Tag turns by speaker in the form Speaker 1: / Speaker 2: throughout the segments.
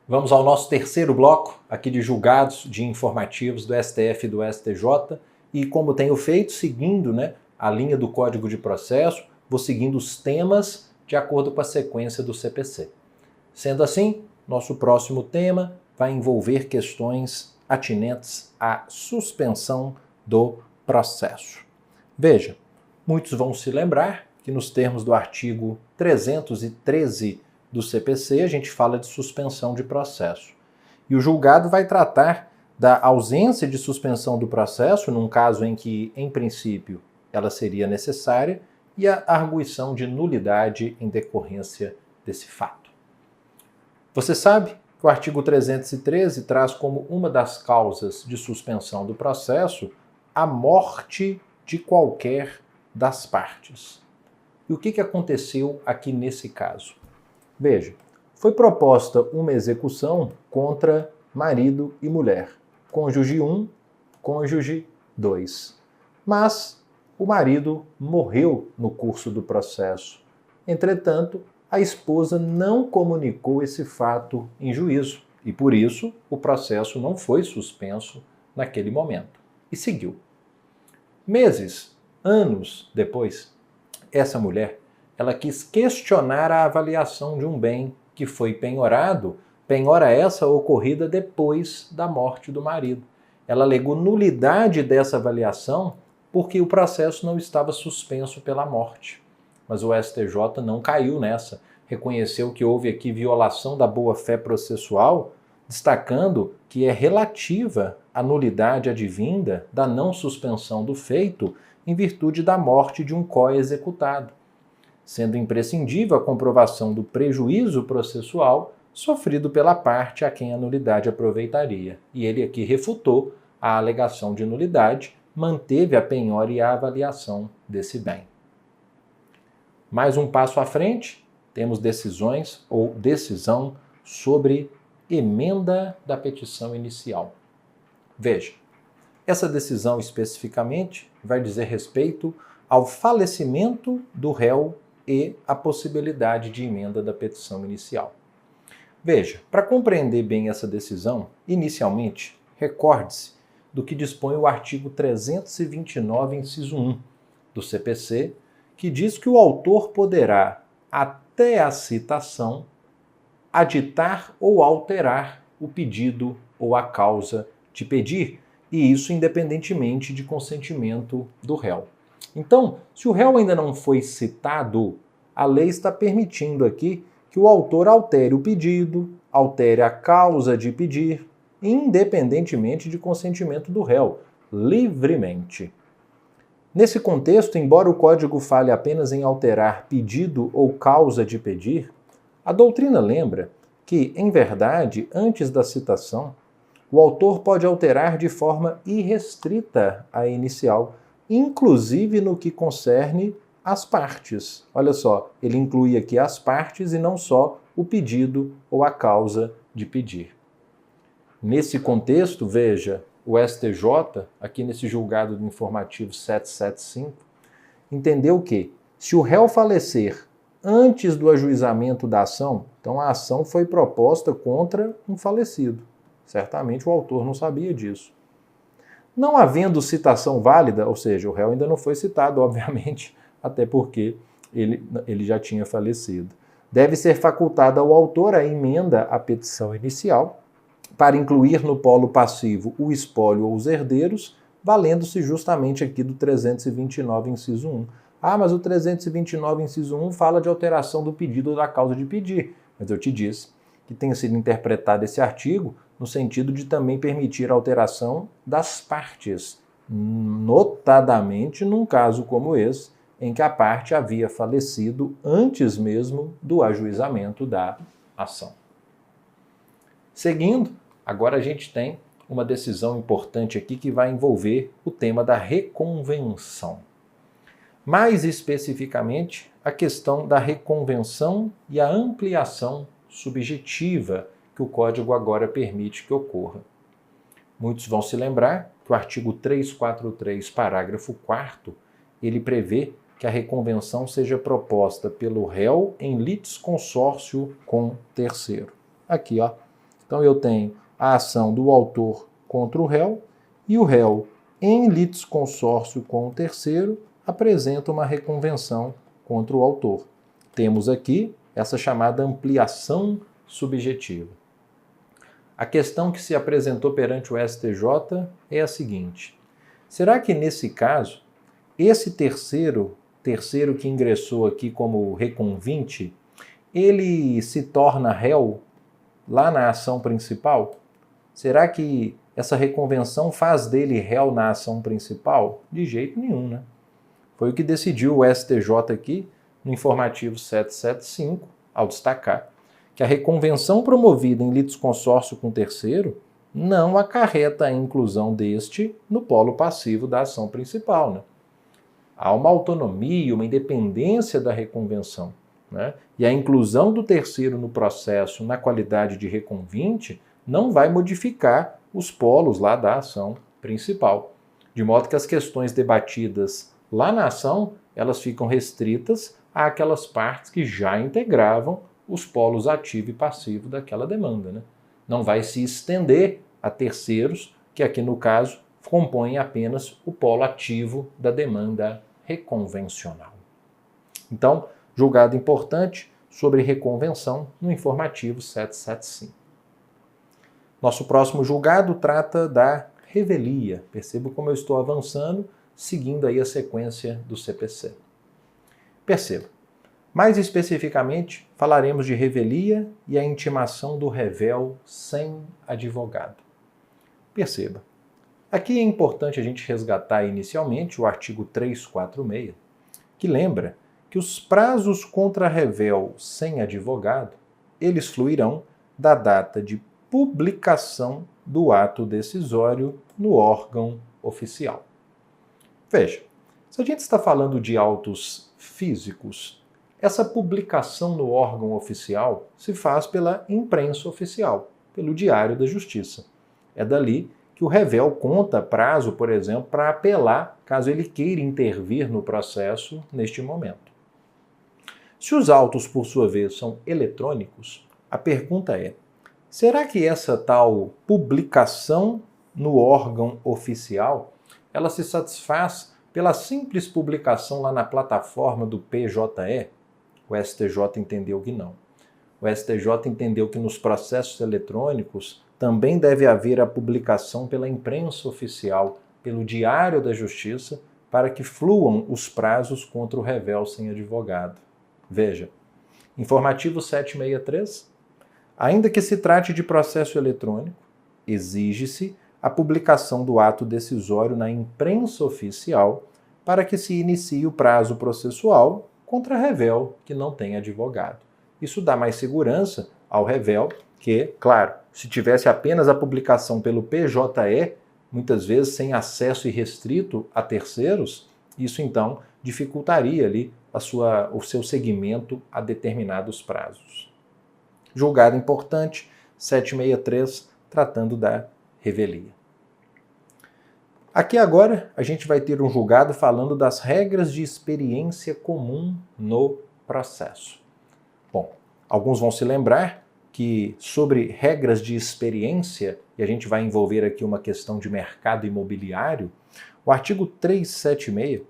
Speaker 1: Vamos ao nosso terceiro bloco aqui de julgados de informativos do STF e do STJ. E como tenho feito, seguindo a linha do Código de Processo, vou seguindo os temas de acordo com a sequência do CPC. Sendo assim, nosso próximo tema vai envolver questões atinentes à suspensão do processo. Veja, muitos vão se lembrar que nos termos do artigo 313 do CPC, a gente fala de suspensão de processo. E o julgado vai tratar da ausência de suspensão do processo, num caso em que, em princípio, ela seria necessária, e a arguição de nulidade em decorrência desse fato. Você sabe que o artigo 313 traz como uma das causas de suspensão do processo a morte de qualquer das partes. E o que aconteceu aqui nesse caso? Veja, foi proposta uma execução contra marido e mulher, cônjuge 1, cônjuge 2. Mas o marido morreu no curso do processo. Entretanto, a esposa não comunicou esse fato em juízo e, por isso, o processo não foi suspenso naquele momento e seguiu. Meses, anos depois, essa mulher ela quis questionar a avaliação de um bem que foi penhorado, penhora essa ocorrida depois da morte do marido. Ela alegou nulidade dessa avaliação porque o processo não estava suspenso pela morte. Mas o STJ não caiu nessa, reconheceu que houve aqui violação da boa-fé processual, destacando que é relativa à nulidade advinda da não suspensão do feito em virtude da morte de um co-executado, sendo imprescindível a comprovação do prejuízo processual sofrido pela parte a quem a nulidade aproveitaria. E ele aqui refutou a alegação de nulidade, manteve a penhora e a avaliação desse bem. Mais um passo à frente, temos decisões ou decisão sobre emenda da petição inicial. Veja, essa decisão especificamente vai dizer respeito ao falecimento do réu e a possibilidade de emenda da petição inicial. Veja, para compreender bem essa decisão, inicialmente, recorde-se do que dispõe o artigo 329, inciso 1 do CPC, que diz que o autor poderá, até a citação, aditar ou alterar o pedido ou a causa de pedir, e isso independentemente de consentimento do réu. Então, se o réu ainda não foi citado, a lei está permitindo aqui que o autor altere o pedido, altere a causa de pedir, independentemente de consentimento do réu, livremente. Nesse contexto, embora o Código fale apenas em alterar pedido ou causa de pedir, a doutrina lembra que, em verdade, antes da citação, o autor pode alterar de forma irrestrita a inicial, inclusive no que concerne as partes. Olha só, ele inclui aqui as partes e não só o pedido ou a causa de pedir. Nesse contexto, veja, o STJ, aqui nesse julgado do informativo 775, entendeu que, se o réu falecer antes do ajuizamento da ação, então a ação foi proposta contra um falecido. Certamente o autor não sabia disso. Não havendo citação válida, ou seja, o réu ainda não foi citado, obviamente, até porque ele já tinha falecido. Deve ser facultada ao autor a emenda à petição inicial para incluir no polo passivo o espólio ou os herdeiros, valendo-se justamente aqui do 329, inciso 1. Ah, mas o 329, inciso 1 fala de alteração do pedido ou da causa de pedir. Mas eu te disse que tem sido interpretado esse artigo no sentido de também permitir a alteração das partes, notadamente num caso como esse, em que a parte havia falecido antes mesmo do ajuizamento da ação. Seguindo, agora a gente tem uma decisão importante aqui que vai envolver o tema da reconvenção. Mais especificamente, a questão da reconvenção e a ampliação subjetiva que o Código agora permite que ocorra. Muitos vão se lembrar que o artigo 343, parágrafo 4º, ele prevê que a reconvenção seja proposta pelo réu em litisconsórcio com terceiro. Aqui, Então eu tenho a ação do autor contra o réu e o réu, em litisconsórcio com o terceiro, apresenta uma reconvenção contra o autor. Temos aqui essa chamada ampliação subjetiva. A questão que se apresentou perante o STJ é a seguinte: será que nesse caso, esse terceiro que ingressou aqui como reconvinte, ele se torna réu lá na ação principal? Será que essa reconvenção faz dele réu na ação principal? De jeito nenhum, né? Foi o que decidiu o STJ aqui no informativo 775, ao destacar que a reconvenção promovida em litisconsórcio com terceiro não acarreta a inclusão deste no polo passivo da ação principal, né? Há uma autonomia, uma independência da reconvenção, né? E a inclusão do terceiro no processo na qualidade de reconvinte não vai modificar os polos lá da ação principal. De modo que as questões debatidas lá na ação, elas ficam restritas àquelas partes que já integravam os polos ativo e passivo daquela demanda, né? Não vai se estender a terceiros, que aqui no caso compõem apenas o polo ativo da demanda reconvencional. Então, julgado importante sobre reconvenção no informativo 775. Nosso próximo julgado trata da revelia. Percebo como eu estou avançando, seguindo aí a sequência do CPC. Perceba. Mais especificamente, falaremos de revelia e a intimação do revel sem advogado. Perceba. Aqui é importante a gente resgatar inicialmente o artigo 346, que lembra que os prazos contra revel sem advogado, eles fluirão da data de publicação do ato decisório no órgão oficial. Veja, se a gente está falando de autos físicos, essa publicação no órgão oficial se faz pela imprensa oficial, pelo Diário da Justiça. É dali que o revel conta prazo, por exemplo, para apelar, caso ele queira intervir no processo neste momento. Se os autos, por sua vez, são eletrônicos, a pergunta é: será que essa tal publicação no órgão oficial, ela se satisfaz pela simples publicação lá na plataforma do PJE? O STJ entendeu que não. O STJ entendeu que nos processos eletrônicos também deve haver a publicação pela imprensa oficial, pelo Diário da Justiça, para que fluam os prazos contra o revel sem advogado. Veja, informativo 763, ainda que se trate de processo eletrônico, exige-se a publicação do ato decisório na imprensa oficial para que se inicie o prazo processual contra revel que não tem advogado. Isso dá mais segurança ao revel que, claro, se tivesse apenas a publicação pelo PJE, muitas vezes sem acesso irrestrito a terceiros, isso então dificultaria ali o seu seguimento a determinados prazos. Julgado importante, 763, tratando da revelia. Aqui agora a gente vai ter um julgado falando das regras de experiência comum no processo. Bom, alguns vão se lembrar que sobre regras de experiência, e a gente vai envolver aqui uma questão de mercado imobiliário, o artigo 376,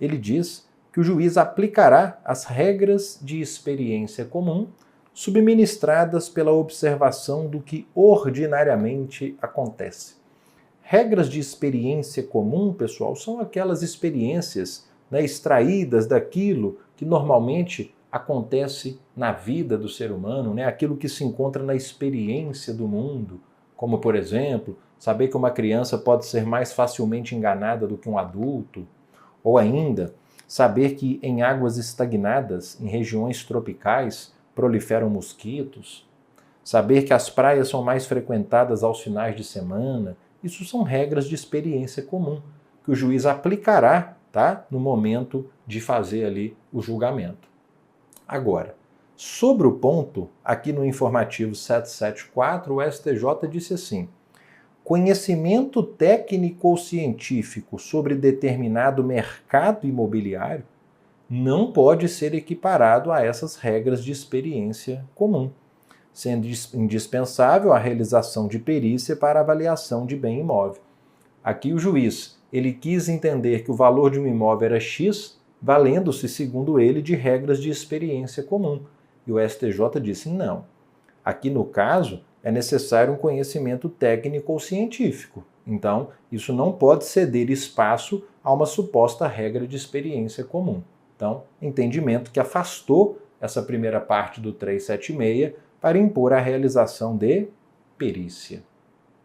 Speaker 1: ele diz que o juiz aplicará as regras de experiência comum subministradas pela observação do que ordinariamente acontece. Regras de experiência comum, pessoal, são aquelas experiências, né, extraídas daquilo que normalmente acontece na vida do ser humano, né, aquilo que se encontra na experiência do mundo, como, por exemplo, saber que uma criança pode ser mais facilmente enganada do que um adulto, ou ainda, saber que em águas estagnadas, em regiões tropicais, proliferam mosquitos, saber que as praias são mais frequentadas aos finais de semana. Isso são regras de experiência comum que o juiz aplicará, tá, no momento de fazer ali o julgamento. Agora, sobre o ponto, aqui no informativo 774, o STJ disse assim: conhecimento técnico ou científico sobre determinado mercado imobiliário não pode ser equiparado a essas regras de experiência comum. sendo indispensável a realização de perícia para avaliação de bem imóvel. Aqui o juiz, ele quis entender que o valor de um imóvel era X, valendo-se, segundo ele, de regras de experiência comum. E o STJ disse não. Aqui no caso, é necessário um conhecimento técnico ou científico. Então, isso não pode ceder espaço a uma suposta regra de experiência comum. Então, entendimento que afastou essa primeira parte do 376 para impor a realização de perícia.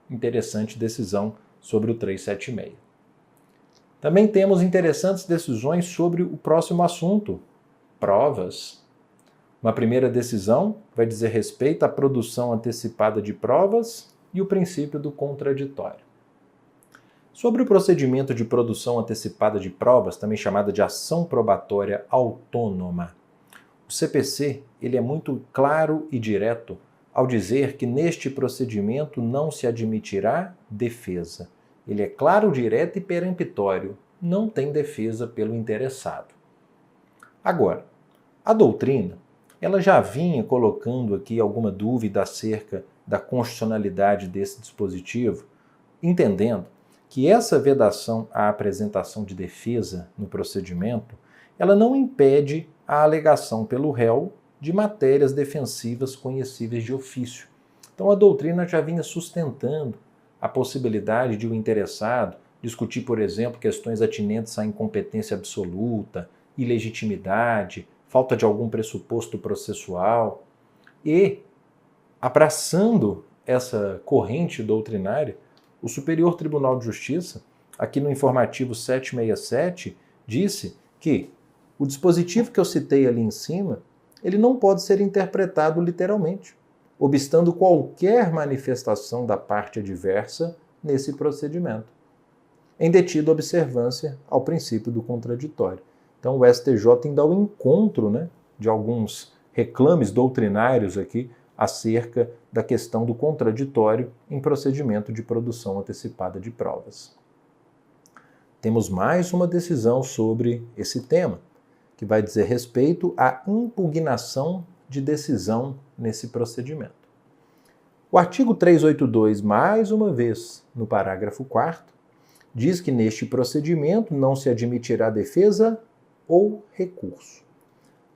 Speaker 1: Interessante decisão sobre o 376. Também temos interessantes decisões sobre o próximo assunto, provas. Uma primeira decisão vai dizer respeito à produção antecipada de provas e o princípio do contraditório. Sobre o procedimento de produção antecipada de provas, também chamada de ação probatória autônoma, o CPC ele é muito claro e direto ao dizer que neste procedimento não se admitirá defesa. Ele é claro, direto e peremptório, não tem defesa pelo interessado. Agora, a doutrina ela já vinha colocando aqui alguma dúvida acerca da constitucionalidade desse dispositivo, entendendo que essa vedação à apresentação de defesa no procedimento, ela não impede a alegação pelo réu de matérias defensivas conhecíveis de ofício. Então a doutrina já vinha sustentando a possibilidade de o interessado discutir, por exemplo, questões atinentes à incompetência absoluta, ilegitimidade, falta de algum pressuposto processual. E, abraçando essa corrente doutrinária, o Superior Tribunal de Justiça, aqui no informativo 767, disse que o dispositivo que eu citei ali em cima, ele não pode ser interpretado literalmente, obstando qualquer manifestação da parte adversa nesse procedimento, em detida observância ao princípio do contraditório. Então o STJ ainda ao encontro, de alguns reclames doutrinários aqui acerca da questão do contraditório em procedimento de produção antecipada de provas. Temos mais uma decisão sobre esse tema, que vai dizer respeito à impugnação de decisão nesse procedimento. O artigo 382, mais uma vez, no parágrafo 4º, diz que neste procedimento não se admitirá defesa ou recurso,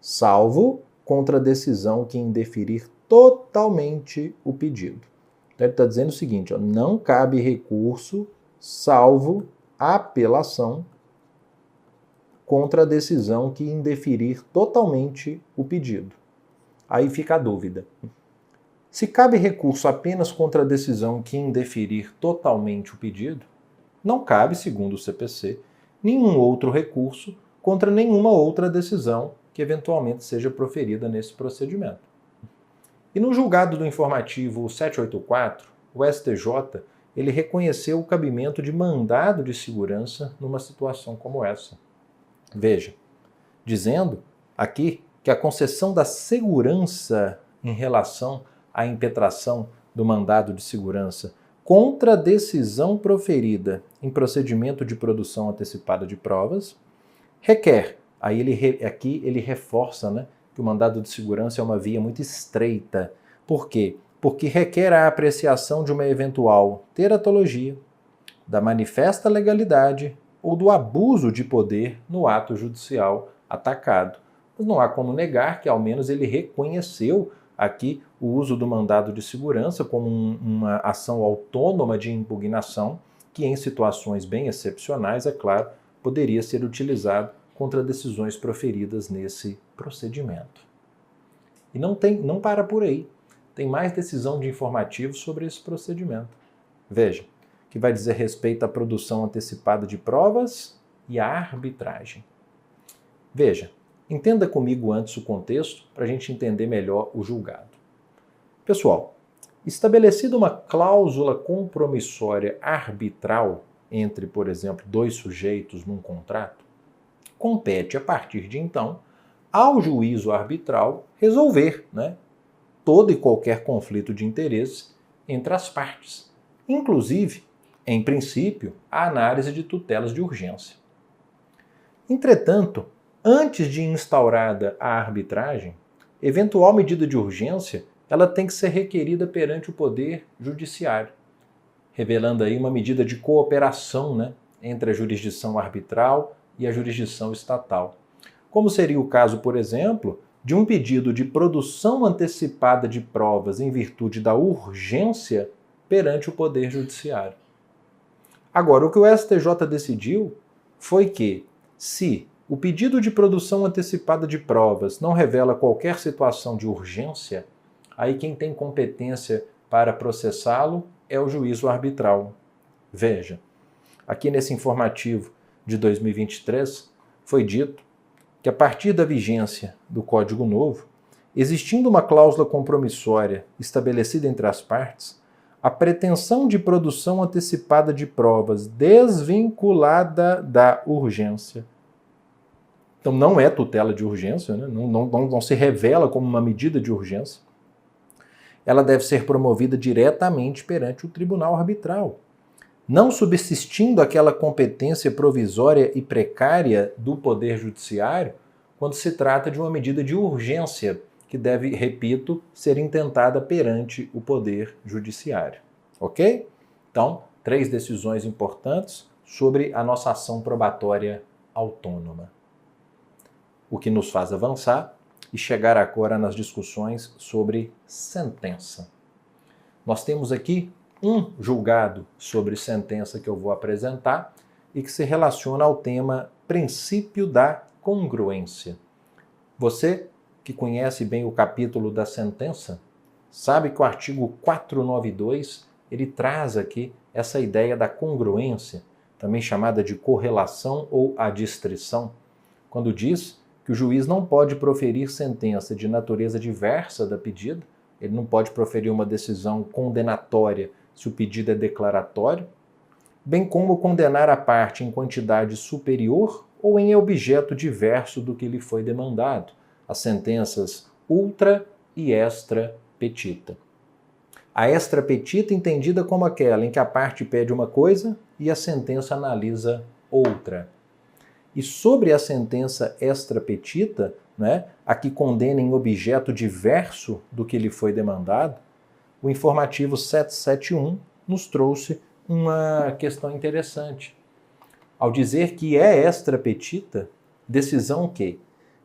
Speaker 1: salvo contra a decisão que indeferir totalmente o pedido. Então, ele está dizendo o seguinte, não cabe recurso, salvo apelação contra a decisão que indeferir totalmente o pedido. Aí fica a dúvida. Se cabe recurso apenas contra a decisão que indeferir totalmente o pedido, não cabe, segundo o CPC, nenhum outro recurso contra nenhuma outra decisão que eventualmente seja proferida nesse procedimento. E no julgado do informativo 784, o STJ ele reconheceu o cabimento de mandado de segurança numa situação como essa. Veja, dizendo aqui que a concessão da segurança em relação à impetração do mandado de segurança contra a decisão proferida em procedimento de produção antecipada de provas requer, aqui ele reforça, que o mandado de segurança é uma via muito estreita. Por quê? Porque requer a apreciação de uma eventual teratologia, da manifesta legalidade ou do abuso de poder no ato judicial atacado. Mas não há como negar que ao menos ele reconheceu aqui o uso do mandado de segurança como uma ação autônoma de impugnação que em situações bem excepcionais, é claro, poderia ser utilizado contra decisões proferidas nesse procedimento. E não para por aí. Tem mais decisão de informativo sobre esse procedimento. Veja, que vai dizer respeito à produção antecipada de provas e à arbitragem. Veja, entenda comigo antes o contexto para a gente entender melhor o julgado. Pessoal, estabelecida uma cláusula compromissória arbitral entre, por exemplo, dois sujeitos num contrato, compete a partir de então ao juízo arbitral resolver, todo e qualquer conflito de interesse entre as partes, inclusive, em princípio, a análise de tutelas de urgência. Entretanto, antes de instaurada a arbitragem, eventual medida de urgência ela tem que ser requerida perante o Poder Judiciário, revelando aí uma medida de cooperação, né, entre a jurisdição arbitral e a jurisdição estatal. Como seria o caso, por exemplo, de um pedido de produção antecipada de provas em virtude da urgência perante o Poder Judiciário. Agora, o que o STJ decidiu foi que, se o pedido de produção antecipada de provas não revela qualquer situação de urgência, aí quem tem competência para processá-lo é o juízo arbitral. Veja, aqui nesse informativo de 2023 foi dito que a partir da vigência do Código Novo, existindo uma cláusula compromissória estabelecida entre as partes, a pretensão de produção antecipada de provas desvinculada da urgência. Então não é tutela de urgência, né? Não se revela como uma medida de urgência. Ela deve ser promovida diretamente perante o tribunal arbitral, não subsistindo aquela competência provisória e precária do Poder Judiciário quando se trata de uma medida de urgência que deve, repito, ser intentada perante o Poder Judiciário. Ok? Então, 3 decisões importantes sobre a nossa ação probatória autônoma. O que nos faz avançar e chegar agora nas discussões sobre sentença. Nós temos aqui um julgado sobre sentença que eu vou apresentar e que se relaciona ao tema princípio da congruência. Você que conhece bem o capítulo da sentença, sabe que o artigo 492, ele traz aqui essa ideia da congruência, também chamada de correlação ou adstrição, quando diz que o juiz não pode proferir sentença de natureza diversa da pedida, ele não pode proferir uma decisão condenatória se o pedido é declaratório, bem como condenar a parte em quantidade superior ou em objeto diverso do que lhe foi demandado, as sentenças ultra e extra petita. A extra petita entendida como aquela em que a parte pede uma coisa e a sentença analisa outra. E sobre a sentença extra petita, né, a que condena em objeto diverso do que lhe foi demandado, o informativo 771 nos trouxe uma questão interessante. Ao dizer que é extra petita, decisão que,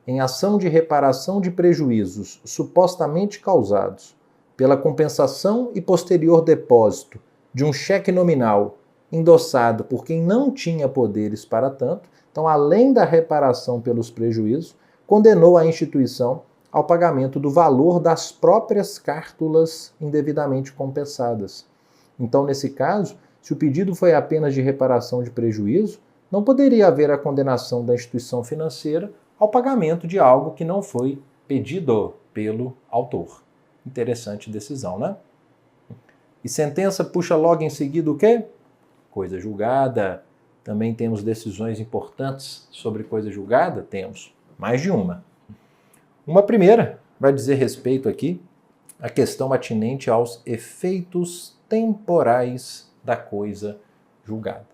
Speaker 1: em ação de reparação de prejuízos supostamente causados pela compensação e posterior depósito de um cheque nominal endossado por quem não tinha poderes para tanto, então, além da reparação pelos prejuízos, condenou a instituição ao pagamento do valor das próprias cártulas indevidamente compensadas. Então, nesse caso, se o pedido foi apenas de reparação de prejuízo, não poderia haver a condenação da instituição financeira ao pagamento de algo que não foi pedido pelo autor. Interessante decisão, né? E sentença puxa logo em seguida o quê? Coisa julgada. Também temos decisões importantes sobre coisa julgada? Temos mais de uma. Uma primeira vai dizer respeito aqui à questão atinente aos efeitos temporais da coisa julgada.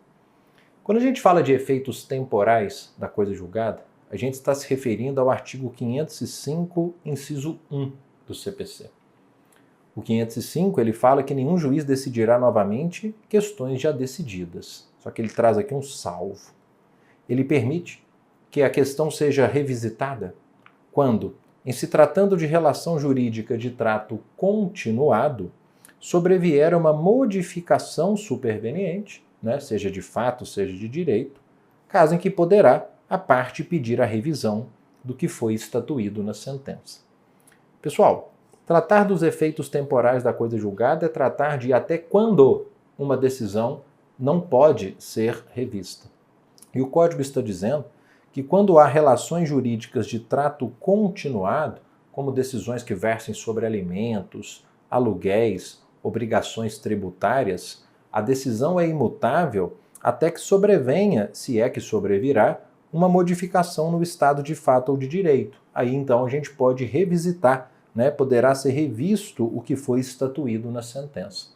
Speaker 1: Quando a gente fala de efeitos temporais da coisa julgada, a gente está se referindo ao artigo 505, inciso 1 do CPC. O 505, ele fala que nenhum juiz decidirá novamente questões já decididas. Só que ele traz aqui um salvo. Ele permite que a questão seja revisitada quando, em se tratando de relação jurídica de trato continuado, sobrevier uma modificação superveniente, né, seja de fato, seja de direito, caso em que poderá a parte pedir a revisão do que foi estatuído na sentença. Pessoal, tratar dos efeitos temporais da coisa julgada é tratar de até quando uma decisão não pode ser revista. E o Código está dizendo que quando há relações jurídicas de trato continuado, como decisões que versem sobre alimentos, aluguéis, obrigações tributárias, a decisão é imutável até que sobrevenha, se é que sobrevirá, uma modificação no estado de fato ou de direito. Aí então a gente pode revisitar, né, poderá ser revisto o que foi estatuído na sentença.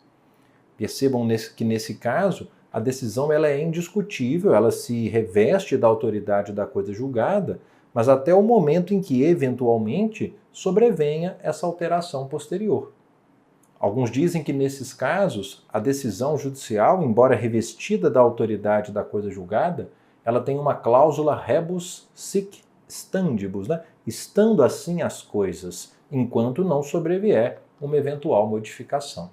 Speaker 1: Percebam que nesse caso a decisão ela é indiscutível, ela se reveste da autoridade da coisa julgada, mas até o momento em que, eventualmente, sobrevenha essa alteração posterior. Alguns dizem que, nesses casos, a decisão judicial, embora revestida da autoridade da coisa julgada, ela tem uma cláusula rebus sic stantibus, né? Estando assim as coisas, enquanto não sobrevier uma eventual modificação.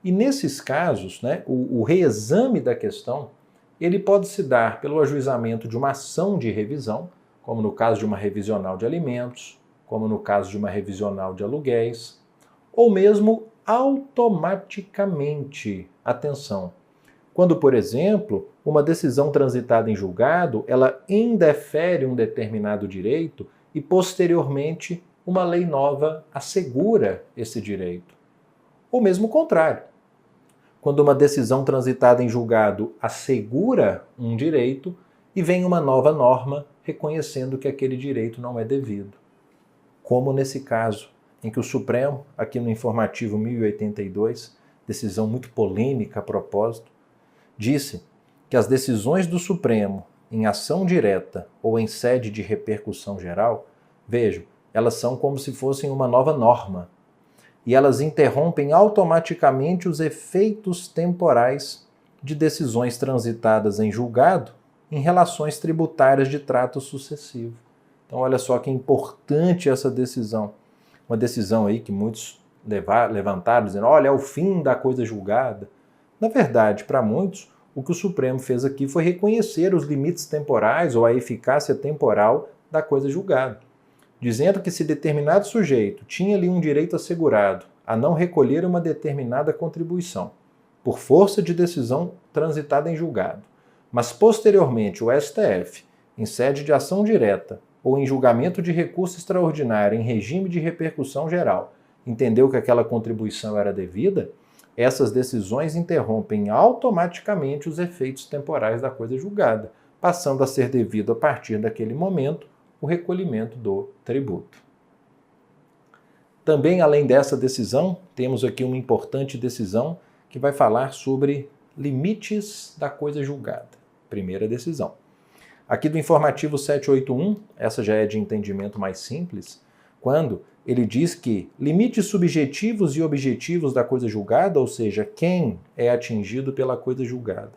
Speaker 1: E nesses casos, né, o reexame da questão, ele pode se dar pelo ajuizamento de uma ação de revisão, como no caso de uma revisional de alimentos, como no caso de uma revisional de aluguéis, ou mesmo automaticamente. Atenção! Quando, por exemplo, uma decisão transitada em julgado, ela indefere um determinado direito e, posteriormente, uma lei nova assegura esse direito. Ou mesmo o contrário. Quando uma decisão transitada em julgado assegura um direito e vem uma nova norma reconhecendo que aquele direito não é devido. Como nesse caso, em que o Supremo, aqui no informativo 1082, decisão muito polêmica a propósito, disse que as decisões do Supremo em ação direta ou em sede de repercussão geral, vejam, elas são como se fossem uma nova norma e elas interrompem automaticamente os efeitos temporais de decisões transitadas em julgado em relações tributárias de trato sucessivo. Então olha só que importante essa decisão. Uma decisão aí que muitos levantaram dizendo, olha, é o fim da coisa julgada. Na verdade, para muitos, o que o Supremo fez aqui foi reconhecer os limites temporais ou a eficácia temporal da coisa julgada, dizendo que se determinado sujeito tinha ali um direito assegurado a não recolher uma determinada contribuição, por força de decisão transitada em julgado, mas posteriormente o STF, em sede de ação direta ou em julgamento de recurso extraordinário em regime de repercussão geral, entendeu que aquela contribuição era devida, essas decisões interrompem automaticamente os efeitos temporais da coisa julgada, passando a ser devido a partir daquele momento o recolhimento do tributo. Também, além dessa decisão, temos aqui uma importante decisão que vai falar sobre limites da coisa julgada. Primeira decisão. Aqui do informativo 781, essa já é de entendimento mais simples, quando ele diz que limites subjetivos e objetivos da coisa julgada, ou seja, quem é atingido pela coisa julgada,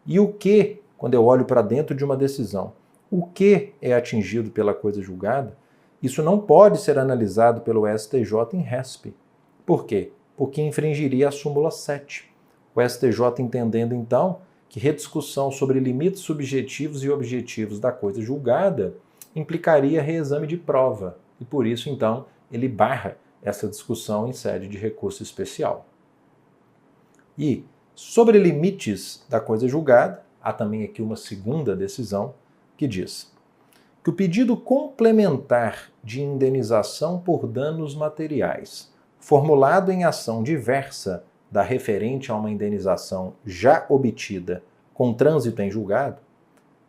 Speaker 1: e o que, quando eu olho para dentro de uma decisão, o que é atingido pela coisa julgada, isso não pode ser analisado pelo STJ em respe. Por quê? Porque infringiria a súmula 7. O STJ entendendo, então, que rediscussão sobre limites subjetivos e objetivos da coisa julgada implicaria reexame de prova, e por isso, então, ele barra essa discussão em sede de recurso especial. E, sobre limites da coisa julgada, há também aqui uma segunda decisão que diz que o pedido complementar de indenização por danos materiais, formulado em ação diversa da referente a uma indenização já obtida com trânsito em julgado,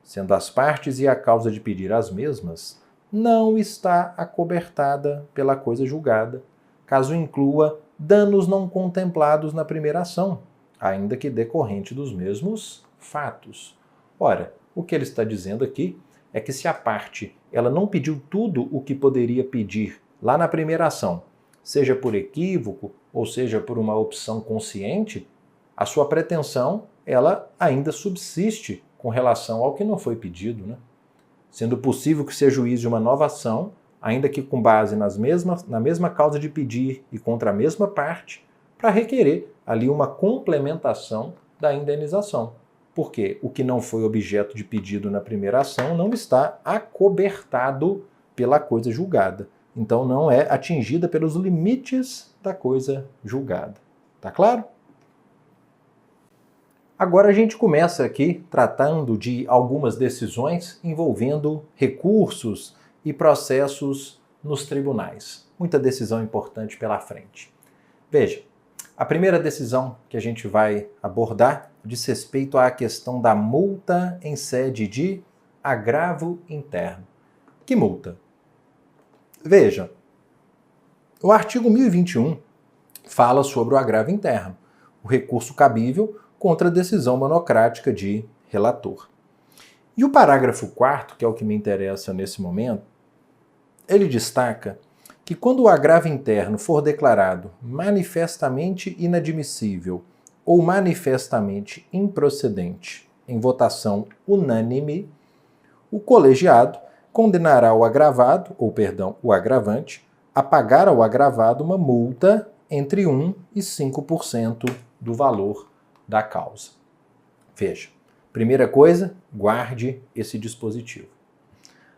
Speaker 1: sendo as partes e a causa de pedir as mesmas, não está acobertada pela coisa julgada, caso inclua danos não contemplados na primeira ação, ainda que decorrente dos mesmos fatos. Ora, o que ele está dizendo aqui é que se a parte ela não pediu tudo o que poderia pedir lá na primeira ação, seja por equívoco ou seja por uma opção consciente, a sua pretensão ela ainda subsiste com relação ao que não foi pedido, né? Sendo possível que se ajuize uma nova ação, ainda que com base na mesma causa de pedir e contra a mesma parte, para requerer ali uma complementação da indenização. Porque o que não foi objeto de pedido na primeira ação não está acobertado pela coisa julgada. Então não é atingida pelos limites da coisa julgada. Tá claro? Agora a gente começa aqui tratando de algumas decisões envolvendo recursos e processos nos tribunais. Muita decisão importante pela frente. Veja, a primeira decisão que a gente vai abordar diz respeito à questão da multa em sede de agravo interno. Que multa? Veja, o artigo 1021 fala sobre o agravo interno, o recurso cabível contra a decisão monocrática de relator. E o parágrafo 4º, que é o que me interessa nesse momento, ele destaca que quando o agravo interno for declarado manifestamente inadmissível ou manifestamente improcedente em votação unânime, o colegiado condenará o agravado, o agravante, a pagar ao agravado uma multa entre 1% e 5% do valor da causa. Veja, primeira coisa, guarde esse dispositivo.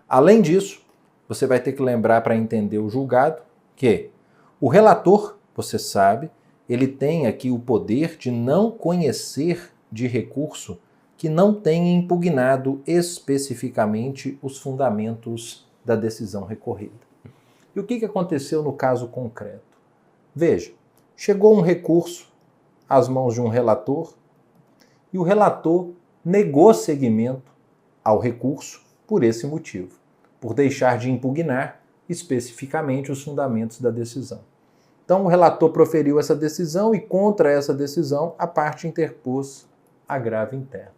Speaker 1: Além disso, você vai ter que lembrar para entender o julgado que o relator, você sabe, ele tem aqui o poder de não conhecer de recurso que não tenha impugnado especificamente os fundamentos da decisão recorrida. E o que aconteceu no caso concreto? Veja, chegou um recurso às mãos de um relator e o relator negou seguimento ao recurso por esse motivo, por deixar de impugnar especificamente os fundamentos da decisão. Então o relator proferiu essa decisão e contra essa decisão a parte interpôs agravo interno.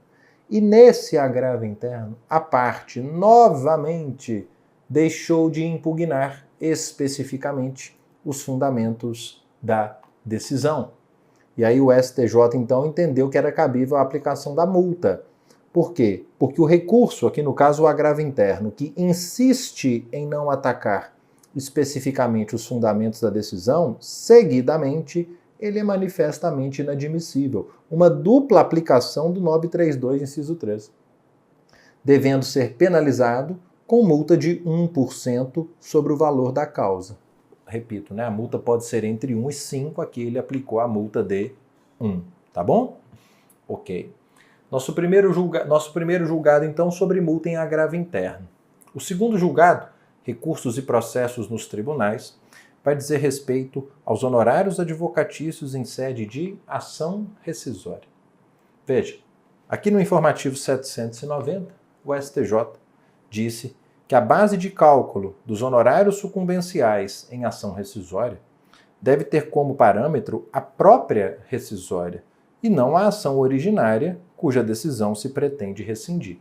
Speaker 1: E nesse agravo interno, a parte novamente deixou de impugnar especificamente os fundamentos da decisão. E aí o STJ então entendeu que era cabível a aplicação da multa. Por quê? Porque o recurso, aqui no caso o agravo interno, que insiste em não atacar especificamente os fundamentos da decisão, seguidamente ele é manifestamente inadmissível. Uma dupla aplicação do 932, inciso 3. Devendo ser penalizado com multa de 1% sobre o valor da causa. Repito, né? A multa pode ser entre 1 e 5, aqui ele aplicou a multa de 1, tá bom? Ok. Nosso primeiro julgado, então, sobre multa em agravo interno. O segundo julgado, recursos e processos nos tribunais, vai dizer respeito aos honorários advocatícios em sede de ação rescisória. Veja, aqui no informativo 790, o STJ disse que a base de cálculo dos honorários sucumbenciais em ação rescisória deve ter como parâmetro a própria rescisória e não a ação originária cuja decisão se pretende rescindir.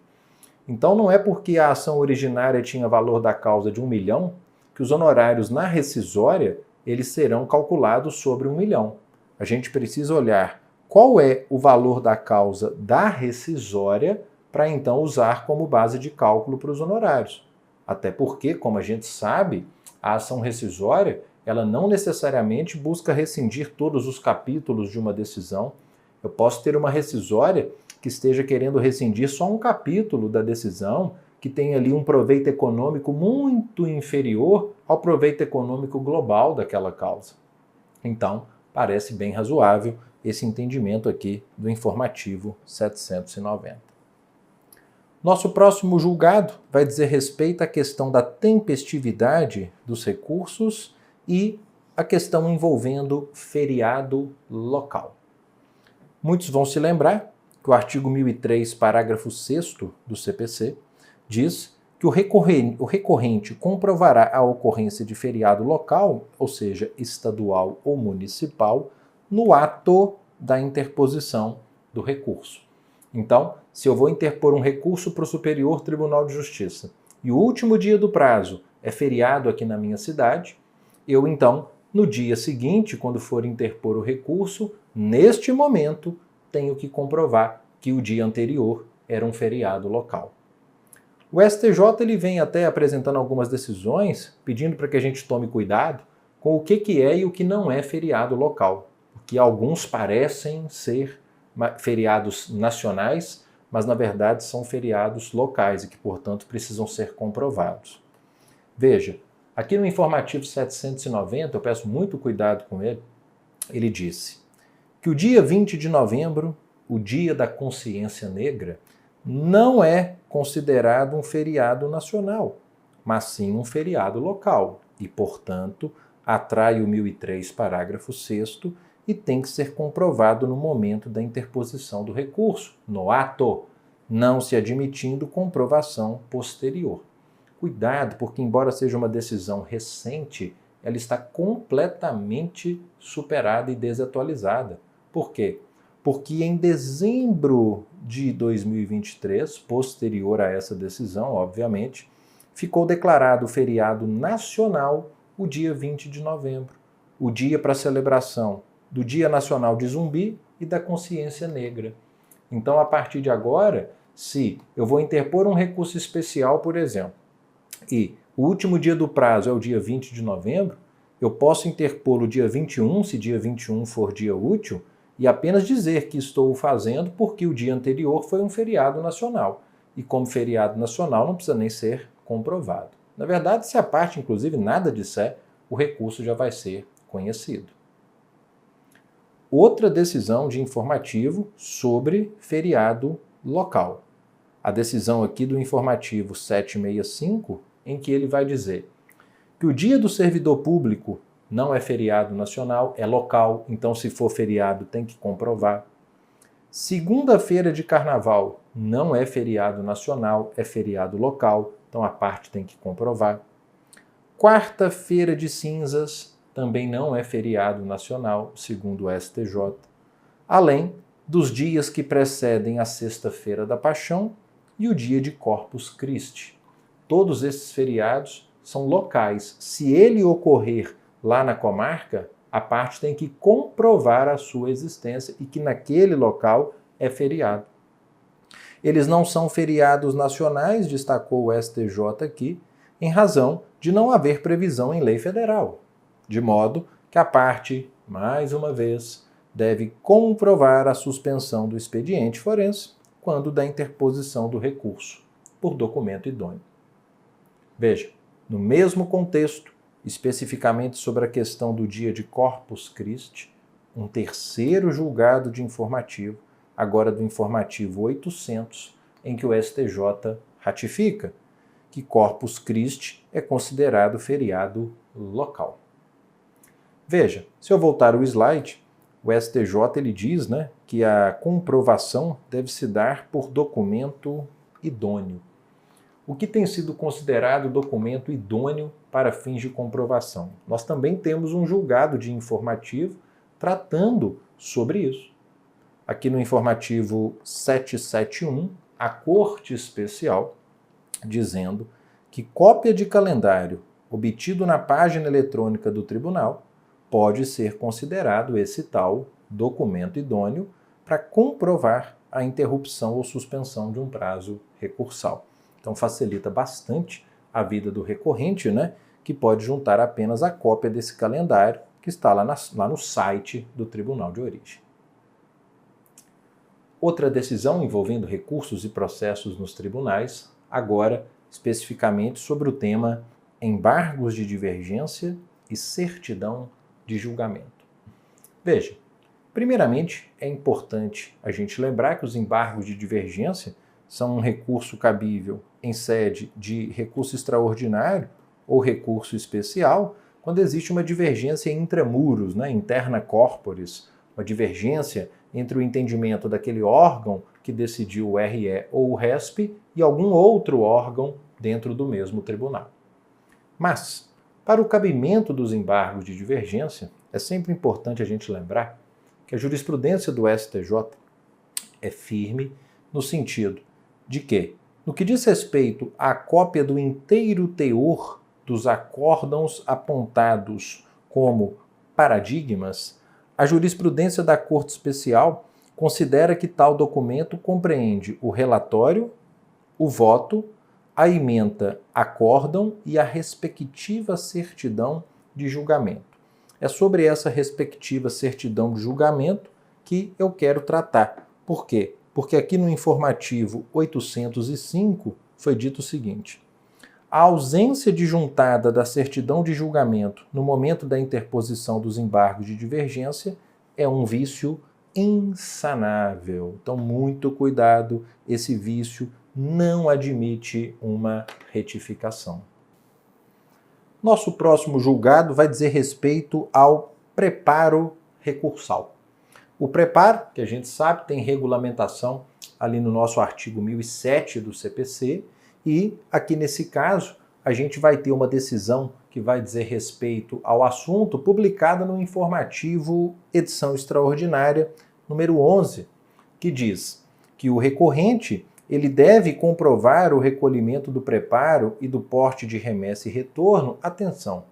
Speaker 1: Então não é porque a ação originária tinha valor da causa de 1 milhão que os honorários na rescisória eles serão calculados sobre 1 milhão. A gente precisa olhar qual é o valor da causa da rescisória para então usar como base de cálculo para os honorários. Até porque, como a gente sabe, a ação rescisória ela não necessariamente busca rescindir todos os capítulos de uma decisão. Eu posso ter uma rescisória que esteja querendo rescindir só um capítulo da decisão, que tem ali um proveito econômico muito inferior ao proveito econômico global daquela causa. Então, parece bem razoável esse entendimento aqui do informativo 790. Nosso próximo julgado vai dizer respeito à questão da tempestividade dos recursos e a questão envolvendo feriado local. Muitos vão se lembrar que o artigo 1003, parágrafo 6º do CPC, diz que o recorrente comprovará a ocorrência de feriado local, ou seja, estadual ou municipal, no ato da interposição do recurso. Então, se eu vou interpor um recurso para o Superior Tribunal de Justiça e o último dia do prazo é feriado aqui na minha cidade, eu então, no dia seguinte, quando for interpor o recurso, neste momento, tenho que comprovar que o dia anterior era um feriado local. O STJ ele vem até apresentando algumas decisões pedindo para que a gente tome cuidado com o que é e o que não é feriado local, porque alguns parecem ser feriados nacionais, mas na verdade são feriados locais e que, portanto, precisam ser comprovados. Veja, aqui no informativo 790, eu peço muito cuidado com ele disse que o dia 20 de novembro, o dia da consciência negra, não é considerado um feriado nacional, mas sim um feriado local e, portanto, atrai o 1003, parágrafo 6º, e tem que ser comprovado no momento da interposição do recurso, no ato, não se admitindo comprovação posterior. Cuidado, porque embora seja uma decisão recente, ela está completamente superada e desatualizada. Por quê? porque em dezembro de 2023, posterior a essa decisão, obviamente, ficou declarado feriado nacional o dia 20 de novembro, o dia para celebração do Dia Nacional de Zumbi e da Consciência Negra. Então, a partir de agora, se eu vou interpor um recurso especial, por exemplo, e o último dia do prazo é o dia 20 de novembro, eu posso interpor o dia 21, se dia 21 for dia útil, e apenas dizer que estou o fazendo porque o dia anterior foi um feriado nacional. E como feriado nacional não precisa nem ser comprovado. Na verdade, se a parte, inclusive, nada disser, o recurso já vai ser conhecido. Outra decisão de informativo sobre feriado local. A decisão aqui do informativo 765, em que ele vai dizer que o dia do servidor público não é feriado nacional, é local, então se for feriado tem que comprovar. Segunda-feira de carnaval não é feriado nacional, é feriado local, então a parte tem que comprovar. Quarta-feira de cinzas também não é feriado nacional, segundo o STJ, além dos dias que precedem a Sexta-feira da Paixão e o dia de Corpus Christi. Todos esses feriados são locais. Se ele ocorrer lá na comarca, a parte tem que comprovar a sua existência e que naquele local é feriado. Eles não são feriados nacionais, destacou o STJ aqui, em razão de não haver previsão em lei federal, de modo que a parte, mais uma vez, deve comprovar a suspensão do expediente forense quando da interposição do recurso por documento idôneo. Veja, no mesmo contexto, especificamente sobre a questão do dia de Corpus Christi, um terceiro julgado de informativo, agora do informativo 800, em que o STJ ratifica que Corpus Christi é considerado feriado local. Veja, se eu voltar o slide, o STJ ele diz, que a comprovação deve se dar por documento idôneo. O que tem sido considerado documento idôneo para fins de comprovação? Nós também temos um julgado de informativo tratando sobre isso. Aqui no informativo 771, a Corte Especial dizendo que cópia de calendário obtido na página eletrônica do tribunal pode ser considerado esse tal documento idôneo para comprovar a interrupção ou suspensão de um prazo recursal. Então facilita bastante a vida do recorrente, que pode juntar apenas a cópia desse calendário que está lá no site do Tribunal de Origem. Outra decisão envolvendo recursos e processos nos tribunais, agora especificamente sobre o tema embargos de divergência e certidão de julgamento. Veja, primeiramente é importante a gente lembrar que os embargos de divergência são um recurso cabível em sede de recurso extraordinário ou recurso especial, quando existe uma divergência intramuros, interna corporis, uma divergência entre o entendimento daquele órgão que decidiu o RE ou o RESP e algum outro órgão dentro do mesmo tribunal. Mas, para o cabimento dos embargos de divergência, é sempre importante a gente lembrar que a jurisprudência do STJ é firme no sentido de que, no que diz respeito à cópia do inteiro teor dos acórdãos apontados como paradigmas, a jurisprudência da Corte Especial considera que tal documento compreende o relatório, o voto, a ementa, acórdão e a respectiva certidão de julgamento. É sobre essa respectiva certidão de julgamento que eu quero tratar. Por quê? Porque aqui no informativo 805 foi dito o seguinte: a ausência de juntada da certidão de julgamento no momento da interposição dos embargos de divergência é um vício insanável. Então, muito cuidado, esse vício não admite uma retificação. Nosso próximo julgado vai dizer respeito ao preparo recursal. O preparo, que a gente sabe, tem regulamentação ali no nosso artigo 1007 do CPC, e aqui nesse caso a gente vai ter uma decisão que vai dizer respeito ao assunto publicada no informativo edição extraordinária número 11, que diz que o recorrente ele deve comprovar o recolhimento do preparo e do porte de remessa e retorno, atenção,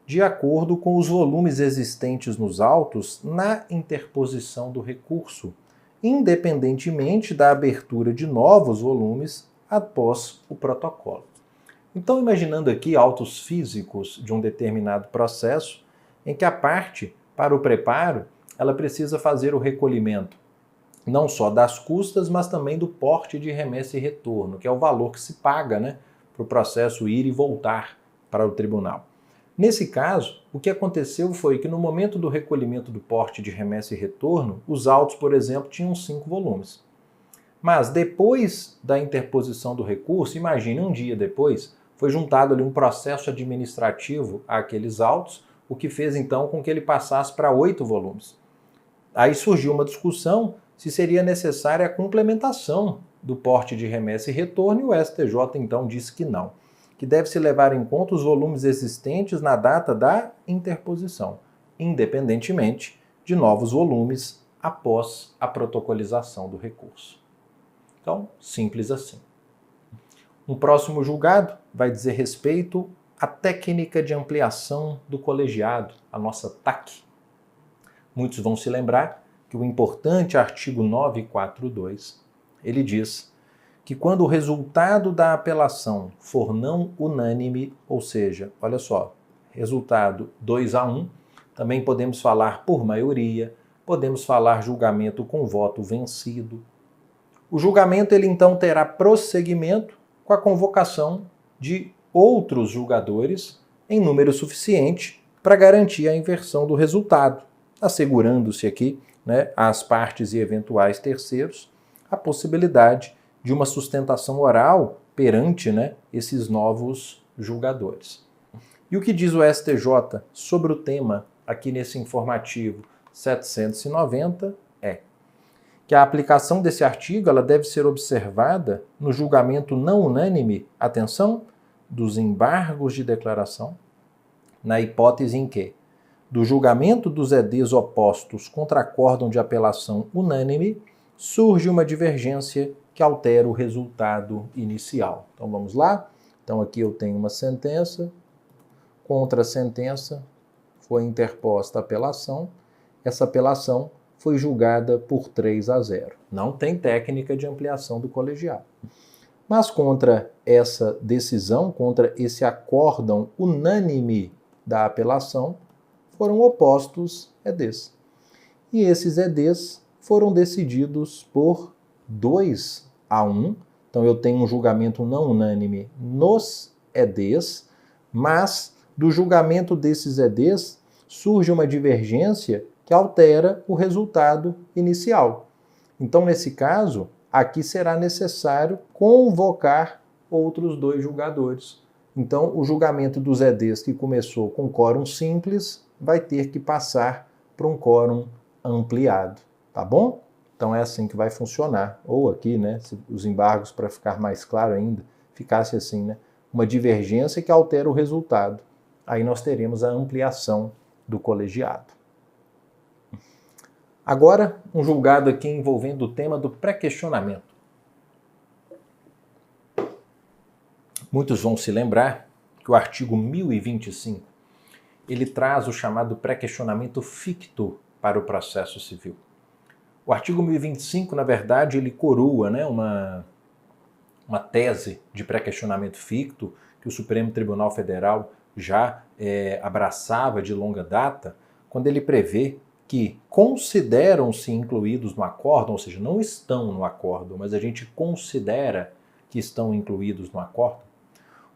Speaker 1: de acordo com os volumes existentes nos autos na interposição do recurso, independentemente da abertura de novos volumes após o protocolo. Então, imaginando aqui autos físicos de um determinado processo, em que a parte, para o preparo, ela precisa fazer o recolhimento não só das custas, mas também do porte de remessa e retorno, que é o valor que se paga, né, para o processo ir e voltar para o tribunal. Nesse caso, o que aconteceu foi que no momento do recolhimento do porte de remessa e retorno, os autos, por exemplo, tinham 5 volumes. Mas depois da interposição do recurso, imagine um dia depois, foi juntado ali um processo administrativo àqueles autos, o que fez então com que ele passasse para 8 volumes. Aí surgiu uma discussão se seria necessária a complementação do porte de remessa e retorno, e o STJ então disse que não, que deve-se levar em conta os volumes existentes na data da interposição, independentemente de novos volumes após a protocolização do recurso. Então, simples assim. Um próximo julgado vai dizer respeito à técnica de ampliação do colegiado, a nossa TAC. Muitos vão se lembrar que o importante artigo 942, ele diz que quando o resultado da apelação for não unânime, ou seja, olha só, resultado 2-1, também podemos falar por maioria, podemos falar julgamento com voto vencido. O julgamento ele então terá prosseguimento com a convocação de outros julgadores em número suficiente para garantir a inversão do resultado, assegurando-se aqui, né, às partes e eventuais terceiros a possibilidade de uma sustentação oral perante, né, esses novos julgadores. E o que diz o STJ sobre o tema aqui nesse informativo 790 é que a aplicação desse artigo ela deve ser observada no julgamento não unânime, atenção, dos embargos de declaração, na hipótese em que, do julgamento dos EDs opostos contra acórdão de apelação unânime, surge uma divergência que altera o resultado inicial. Então vamos lá? Então aqui eu tenho uma sentença, contra a sentença foi interposta a apelação, essa apelação foi julgada por 3-0. Não tem técnica de ampliação do colegiado. Mas contra essa decisão, contra esse acórdão unânime da apelação, foram opostos EDs. E esses EDs foram decididos por 2-1. Então eu tenho um julgamento não unânime nos EDs, mas do julgamento desses EDs surge uma divergência que altera o resultado inicial. Então, nesse caso, aqui será necessário convocar outros 2 julgadores. Então, o julgamento dos EDs que começou com quórum simples vai ter que passar para um quórum ampliado, tá bom? Então é assim que vai funcionar. Ou aqui, né, se os embargos, para ficar mais claro ainda, ficasse assim, né, uma divergência que altera o resultado. Aí nós teremos a ampliação do colegiado. Agora, um julgado aqui envolvendo o tema do pré-questionamento. Muitos vão se lembrar que o artigo 1025, ele traz o chamado pré-questionamento ficto para o processo civil. O artigo 1025, na verdade, ele coroa, né, uma tese de pré-questionamento ficto que o Supremo Tribunal Federal já abraçava de longa data, quando ele prevê que consideram-se incluídos no acórdão, ou seja, não estão no acórdão, mas a gente considera que estão incluídos no acórdão,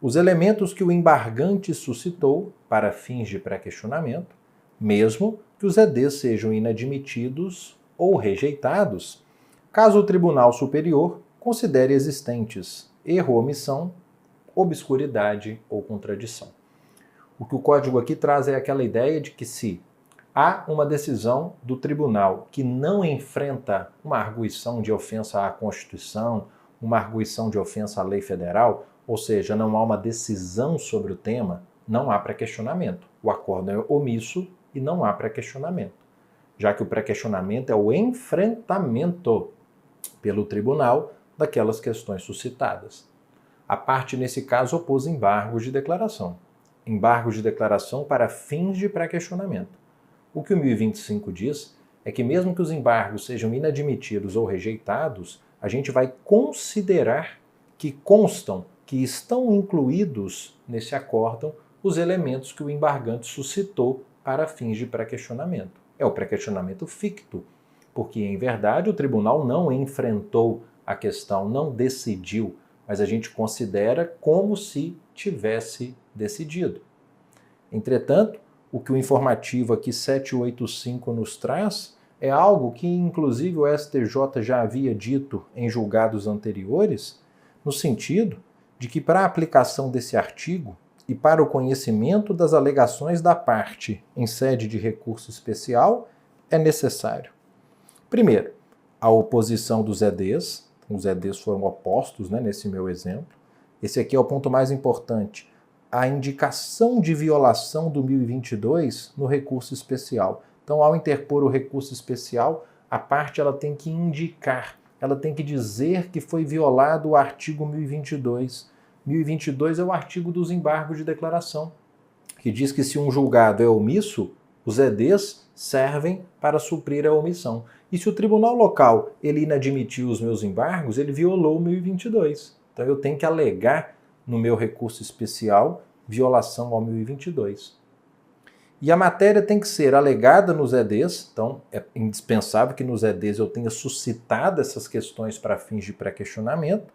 Speaker 1: os elementos que o embargante suscitou para fins de pré-questionamento, mesmo que os EDs sejam inadmitidos ou rejeitados, caso o Tribunal Superior considere existentes erro ou omissão, obscuridade ou contradição. O que o Código aqui traz é aquela ideia de que se há uma decisão do tribunal que não enfrenta uma arguição de ofensa à Constituição, uma arguição de ofensa à lei federal, ou seja, não há uma decisão sobre o tema, não há pré-questionamento. O acórdão é omisso e não há pré-questionamento. já que o pré-questionamento é o enfrentamento pelo tribunal daquelas questões suscitadas. A parte, nesse caso, opôs embargos de declaração. Embargos de declaração para fins de pré-questionamento. O que o 1025 diz é que mesmo que os embargos sejam inadmitidos ou rejeitados, a gente vai considerar que constam, que estão incluídos nesse acórdão, os elementos que o embargante suscitou para fins de pré-questionamento. É o pré-questionamento ficto, porque, em verdade, o tribunal não enfrentou a questão, não decidiu, mas a gente considera como se tivesse decidido. Entretanto, o que o informativo aqui 785 nos traz é algo que, inclusive, o STJ já havia dito em julgados anteriores, no sentido de que, para a aplicação desse artigo e para o conhecimento das alegações da parte em sede de recurso especial, é necessário, primeiro, a oposição dos EDs. Os EDs foram opostos, né, nesse meu exemplo. Esse aqui é o ponto mais importante. A indicação de violação do 1022 no recurso especial. Então, ao interpor o recurso especial, a parte ela tem que indicar, ela tem que dizer que foi violado o artigo 1022. 1022 é o artigo dos embargos de declaração, que diz que se um julgado é omisso, os EDs servem para suprir a omissão. E se o tribunal local ele inadmitiu os meus embargos, ele violou o 1022. Então eu tenho que alegar no meu recurso especial violação ao 1022. E a matéria tem que ser alegada nos EDs, então é indispensável que nos EDs eu tenha suscitado essas questões para fins de pré-questionamento,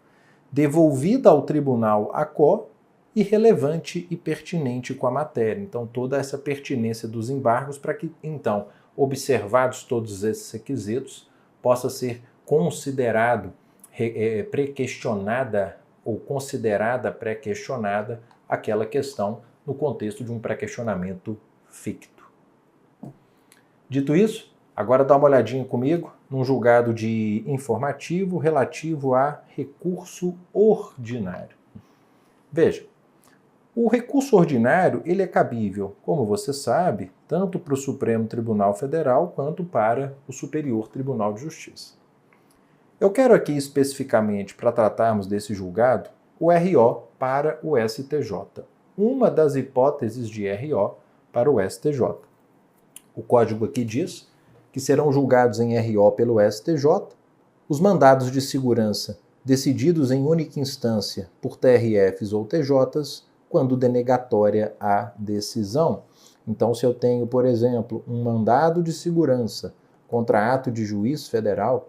Speaker 1: devolvida ao tribunal a quo e relevante e pertinente com a matéria. Então toda essa pertinência dos embargos para que, então, observados todos esses requisitos, possa ser considerado pré-questionada ou considerada pré-questionada aquela questão no contexto de um pré-questionamento ficto. Dito isso, agora dá uma olhadinha comigo num julgado de informativo relativo a recurso ordinário. Veja, o recurso ordinário ele é cabível, como você sabe, tanto para o Supremo Tribunal Federal quanto para o Superior Tribunal de Justiça. Eu quero aqui especificamente, para tratarmos desse julgado, o RO para o STJ. Uma das hipóteses de RO para o STJ. O código aqui diz que serão julgados em RO pelo STJ os mandados de segurança decididos em única instância por TRFs ou TJs quando denegatória a decisão. Então, se eu tenho, por exemplo, um mandado de segurança contra ato de juiz federal,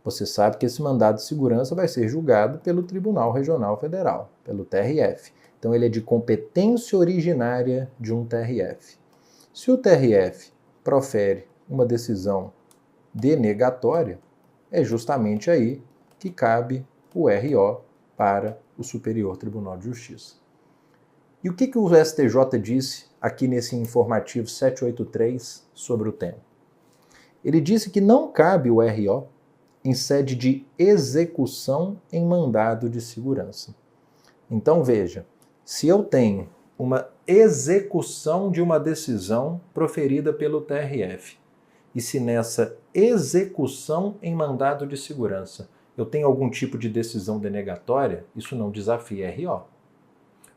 Speaker 1: você sabe que esse mandado de segurança vai ser julgado pelo Tribunal Regional Federal, pelo TRF. Então, ele é de competência originária de um TRF. Se o TRF profere uma decisão denegatória, é justamente aí que cabe o RO para o Superior Tribunal de Justiça. E o que o STJ disse aqui nesse informativo 783 sobre o tema? Ele disse que não cabe o RO em sede de execução em mandado de segurança. Então veja, se eu tenho uma execução de uma decisão proferida pelo TRF, e se nessa execução em mandado de segurança eu tenho algum tipo de decisão denegatória, isso não desafia RO.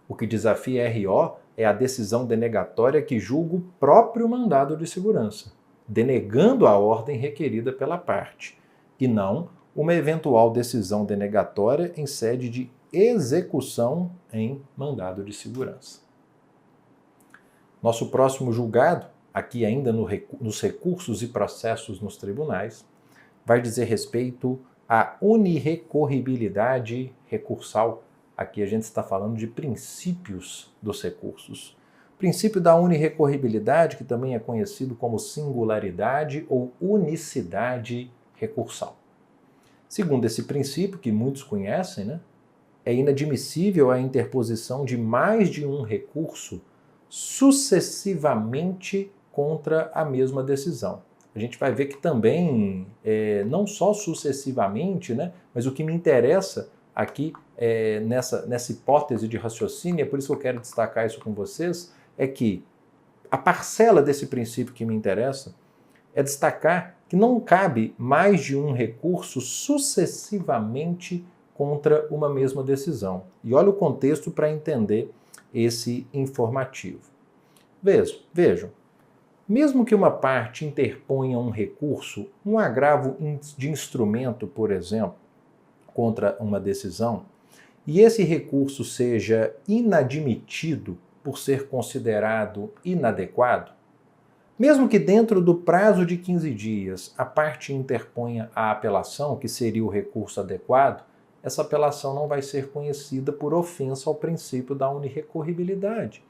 Speaker 1: O que desafia RO é a decisão denegatória que julga o próprio mandado de segurança, denegando a ordem requerida pela parte, e não uma eventual decisão denegatória em sede de execução em mandado de segurança. Nosso próximo julgado, aqui ainda nos recursos e processos nos tribunais, vai dizer respeito à unirrecorribilidade recursal. Aqui a gente está falando de princípios dos recursos. O princípio da unirrecorribilidade, que também é conhecido como singularidade ou unicidade recursal. Segundo esse princípio, que muitos conhecem, né, é inadmissível a interposição de mais de um recurso sucessivamente contra a mesma decisão. A gente vai ver que também, não só sucessivamente, né, mas o que me interessa aqui nessa hipótese de raciocínio, é por isso que eu quero destacar isso com vocês, é que a parcela desse princípio que me interessa é destacar que não cabe mais de um recurso sucessivamente contra uma mesma decisão. E olha o contexto para entender esse informativo. Vejam, mesmo que uma parte interponha um recurso, um agravo de instrumento, por exemplo, contra uma decisão, e esse recurso seja inadmitido por ser considerado inadequado, mesmo que dentro do prazo de 15 dias a parte interponha a apelação, que seria o recurso adequado, essa apelação não vai ser conhecida por ofensa ao princípio da unirrecorribilidade,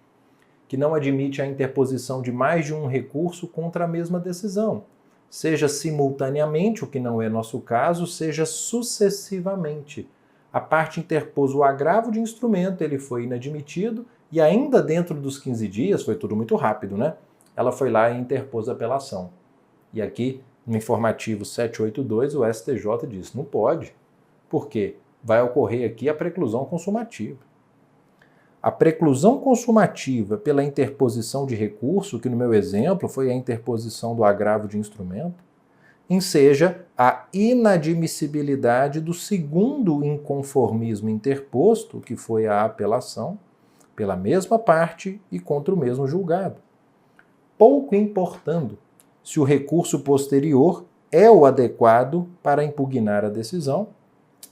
Speaker 1: que não admite a interposição de mais de um recurso contra a mesma decisão, seja simultaneamente, o que não é nosso caso, seja sucessivamente. A parte interpôs o agravo de instrumento, ele foi inadmitido, e ainda dentro dos 15 dias, foi tudo muito rápido, né? Ela foi lá e interpôs a apelação. E aqui, no informativo 782, o STJ diz, não pode. Por quê? Vai ocorrer aqui a preclusão consumativa. A preclusão consumativa pela interposição de recurso, que no meu exemplo foi a interposição do agravo de instrumento, enseja a inadmissibilidade do segundo inconformismo interposto, que foi a apelação, pela mesma parte e contra o mesmo julgado, pouco importando se o recurso posterior é o adequado para impugnar a decisão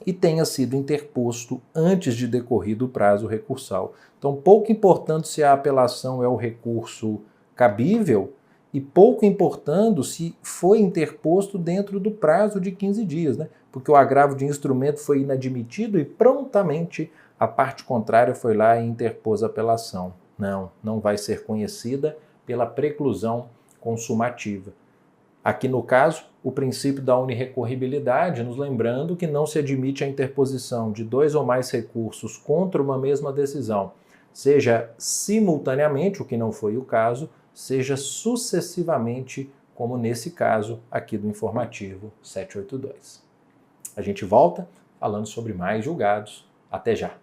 Speaker 1: e tenha sido interposto antes de decorrido o prazo recursal. Então, pouco importando se a apelação é o recurso cabível e pouco importando se foi interposto dentro do prazo de 15 dias, né? Porque o agravo de instrumento foi inadmitido e prontamente a parte contrária foi lá e interpôs a apelação. Não vai ser conhecida pela preclusão consumativa. Aqui no caso, o princípio da unirrecorribilidade, nos lembrando que não se admite a interposição de dois ou mais recursos contra uma mesma decisão, seja simultaneamente, o que não foi o caso, seja sucessivamente, como nesse caso aqui do informativo 782. A gente volta falando sobre mais julgados. Até já!